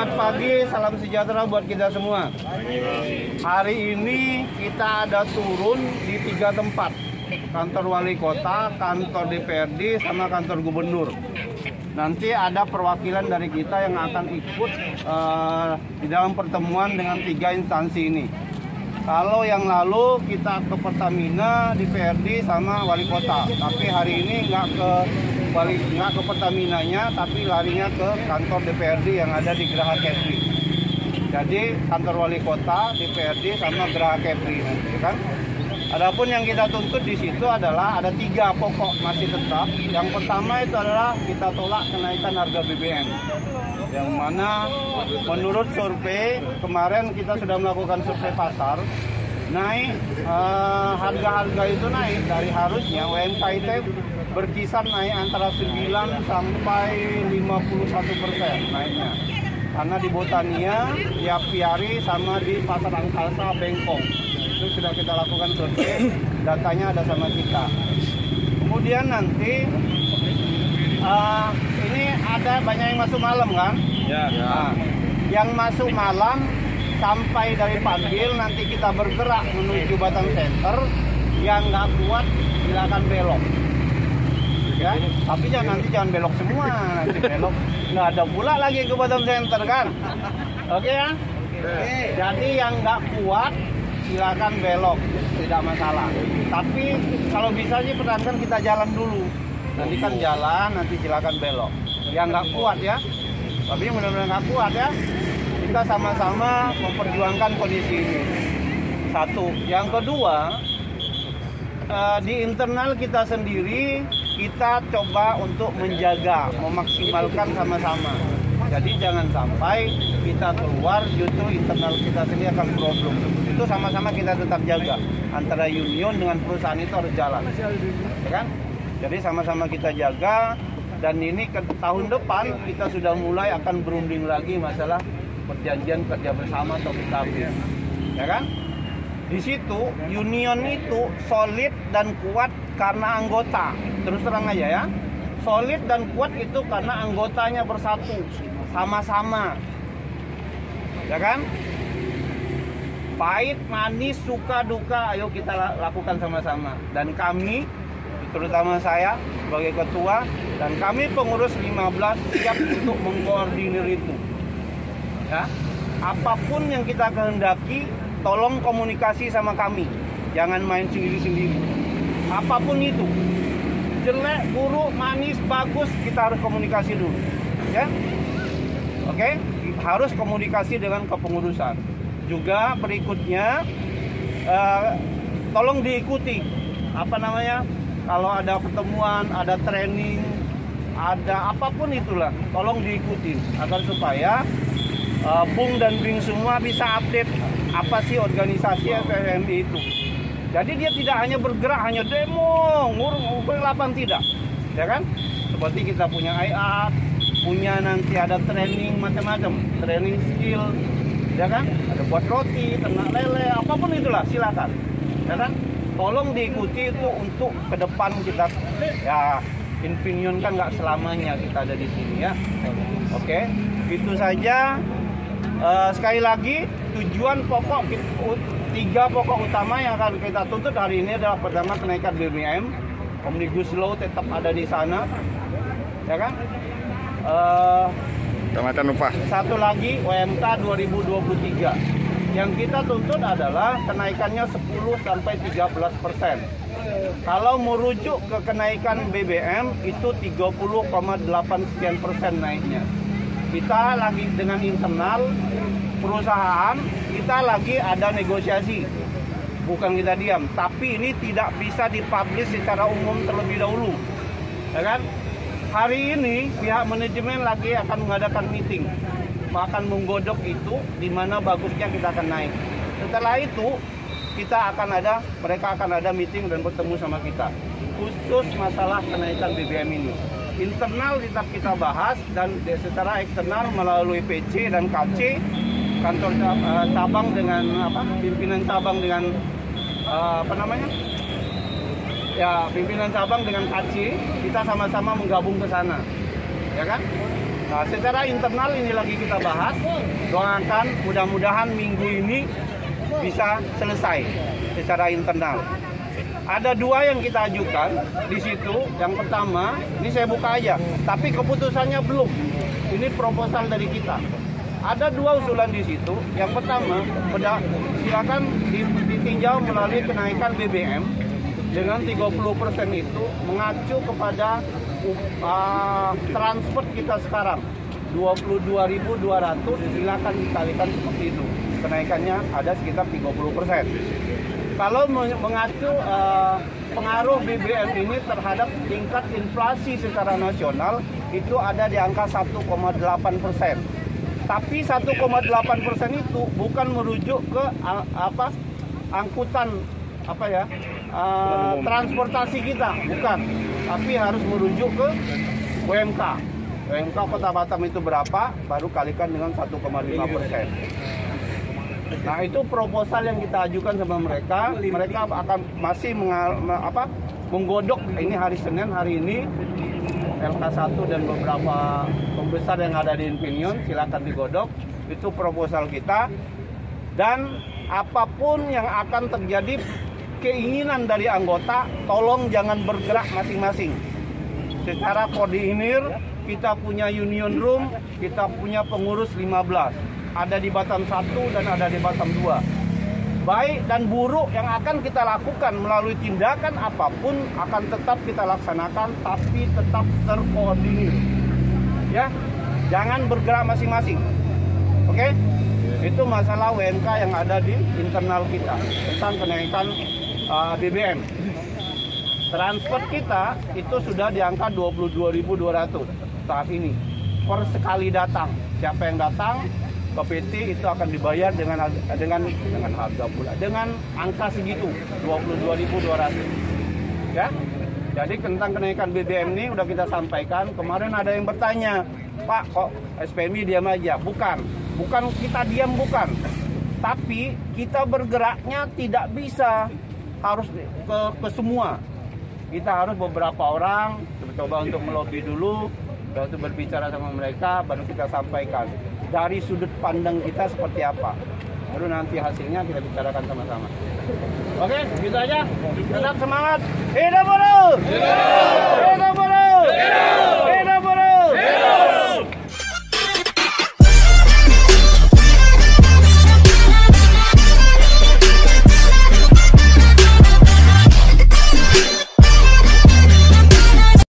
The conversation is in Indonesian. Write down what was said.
Selamat pagi, salam sejahtera buat kita semua. Hari ini kita ada turun di 3 tempat. Kantor wali kota, kantor DPRD, sama kantor gubernur. Nanti ada perwakilan dari kita yang akan ikut di dalam pertemuan dengan 3 instansi ini. Kalau yang lalu kita ke Pertamina, DPRD, sama wali kota. Tapi hari ini nggak ke Pertaminanya, tapi larinya ke kantor DPRD yang ada di Geraha Kepri. Jadi kantor wali kota, DPRD, sama Geraha Kepri nanti kan. Adapun yang kita tuntut di situ adalah ada 3 pokok masih tetap. Yang pertama itu adalah kita tolak kenaikan harga BBM. Yang mana menurut survei kemarin kita sudah melakukan survei pasar, naik harga-harga itu naik dari harusnya UMK itu berkisar naik antara 9 sampai 51% naiknya. Karena di Botania, di Apiari, sama di Pasar Angkasa, Bengkong. Itu sudah kita lakukan survei, datanya ada sama kita. Kemudian nanti ini ada banyak yang masuk malam kan? Ya. Nah, yang masuk malam sampai dari Panggil nanti kita bergerak menuju Batang Center. Yang nggak kuat silakan belok. Ya, tapi nanti jangan belok semua, nanti belok nggak ada pula lagi ke Batang Center kan? Oke ya? Oke. Jadi yang nggak kuat silakan belok, tidak masalah. Tapi kalau bisa sih pertahankan kita jalan dulu. Nanti kan jalan, nanti silakan belok. Yang nggak kuat ya, tapi benar-benar nggak kuat ya. Kita sama-sama memperjuangkan kondisi ini. Satu. Yang kedua, di internal kita sendiri kita coba untuk menjaga, memaksimalkan sama-sama. Jadi jangan sampai kita keluar justru internal kita sendiri akan problem. Itu sama-sama kita tetap jaga. Antara union dengan perusahaan itu harus jalan. Ya kan? Jadi sama-sama kita jaga. Dan ini ke tahun depan kita sudah mulai akan berunding lagi masalah perjanjian kerja bersama atau PKB. Ya kan? Di situ union itu solid dan kuat karena anggota. Terus terang aja ya. Solid dan kuat itu karena anggotanya bersatu, sama-sama. Ya kan? Pahit, manis, suka, duka, ayo kita lakukan sama-sama. Dan kami, terutama saya sebagai ketua, dan kami pengurus 15 siap untuk mengkoordinir itu. Ya, apapun yang kita kehendaki, tolong komunikasi sama kami. Jangan main sendiri-sendiri. Apapun itu, jelek, buruk, manis, bagus, kita harus komunikasi dulu. Ya, oke? Harus komunikasi dengan kepengurusan. Juga berikutnya, tolong diikuti. Apa namanya? Kalau ada pertemuan, ada training, ada apapun itulah, tolong diikuti agar supaya Bung dan Bing semua bisa update apa sih organisasi FMI itu. Jadi dia tidak hanya bergerak, hanya demo, ngurung, berlapan, tidak. Ya kan? Seperti kita punya IAT, punya nanti ada training macam-macam, training skill, ya kan? Ada buat roti, ternak lele, apapun itulah, silakan. Ya kan? Tolong diikuti itu untuk ke depan kita. Ya, Infineon kan nggak selamanya kita ada di sini ya. Oke, itu saja. Sekali lagi, tujuan pokok 3 pokok utama yang akan kita tuntut hari ini adalah pertama kenaikan BBM, Omnibus Law tetap ada di sana, ya kan? Tamatan upah. Satu lagi UMK 2023. Yang kita tuntut adalah kenaikannya 10-13%. Kalau merujuk ke kenaikan BBM itu 30,8 sekian persen naiknya. Kita lagi dengan internal perusahaan, kita lagi ada negosiasi. Bukan kita diam, tapi ini tidak bisa dipublish secara umum terlebih dahulu. Ya kan? Hari ini pihak manajemen lagi akan mengadakan meeting. Akan menggodok itu di mana bagusnya kita akan naik. Setelah itu mereka akan ada meeting dan bertemu sama kita. Khusus masalah kenaikan BBM ini. Internal tetap kita bahas dan secara eksternal melalui PC dan KC, kantor cabang dengan pimpinan cabang dengan pimpinan cabang dengan KC, kita sama-sama menggabung ke sana, ya kan? Nah, secara internal ini lagi kita bahas. Doakan mudah-mudahan minggu ini bisa selesai secara internal. Ada dua yang kita ajukan di situ. Yang pertama, ini saya buka aja, tapi keputusannya belum. Ini proposal dari kita. Ada dua usulan di situ. Yang pertama, silakan ditinjau melalui kenaikan BBM dengan 30% itu mengacu kepada transport kita sekarang 22.200, silakan dikalikan seperti itu. Kenaikannya ada sekitar 30%. Kalau mengacu pengaruh BBM ini terhadap tingkat inflasi secara nasional itu ada di angka 1,8%. Tapi 1,8% itu bukan merujuk ke angkutan transportasi kita, bukan. Tapi harus merujuk ke UMK. UMK Kota Batam itu berapa? Baru kalikan dengan 1,5%. Nah, itu proposal yang kita ajukan sama mereka. Mereka akan masih menggodok. Ini hari Senin, hari ini LK1 dan beberapa pembesar yang ada di Infineon silakan digodok. Itu proposal kita. Dan apapun yang akan terjadi, keinginan dari anggota, tolong jangan bergerak masing-masing. Secara koordinir, kita punya union room, kita punya pengurus 15. Ada di Batam 1 dan ada di Batam 2. Baik dan buruk yang akan kita lakukan melalui tindakan apapun akan tetap kita laksanakan, tapi tetap terkoordinir. Ya, jangan bergerak masing-masing. Oke? Itu masalah WMK yang ada di internal kita tentang kenaikan BBM. Transport kita itu sudah di angka 22.200 saat ini per sekali datang. Siapa yang datang ke PT itu akan dibayar dengan harga pula, dengan angka segitu 22.200. Ya. Jadi tentang kenaikan BBM ini udah kita sampaikan. Kemarin ada yang bertanya, Pak, kok SPMI diam aja? Bukan kita diam, bukan. Tapi kita bergeraknya tidak bisa harus ke semua. Kita harus beberapa orang coba untuk melobi dulu, untuk berbicara sama mereka, baru kita sampaikan dari sudut pandang kita seperti apa. Baru nanti hasilnya kita bicarakan sama-sama. Oke, gitu aja. Tetap semangat. Hidup buruh! Hidup buruh!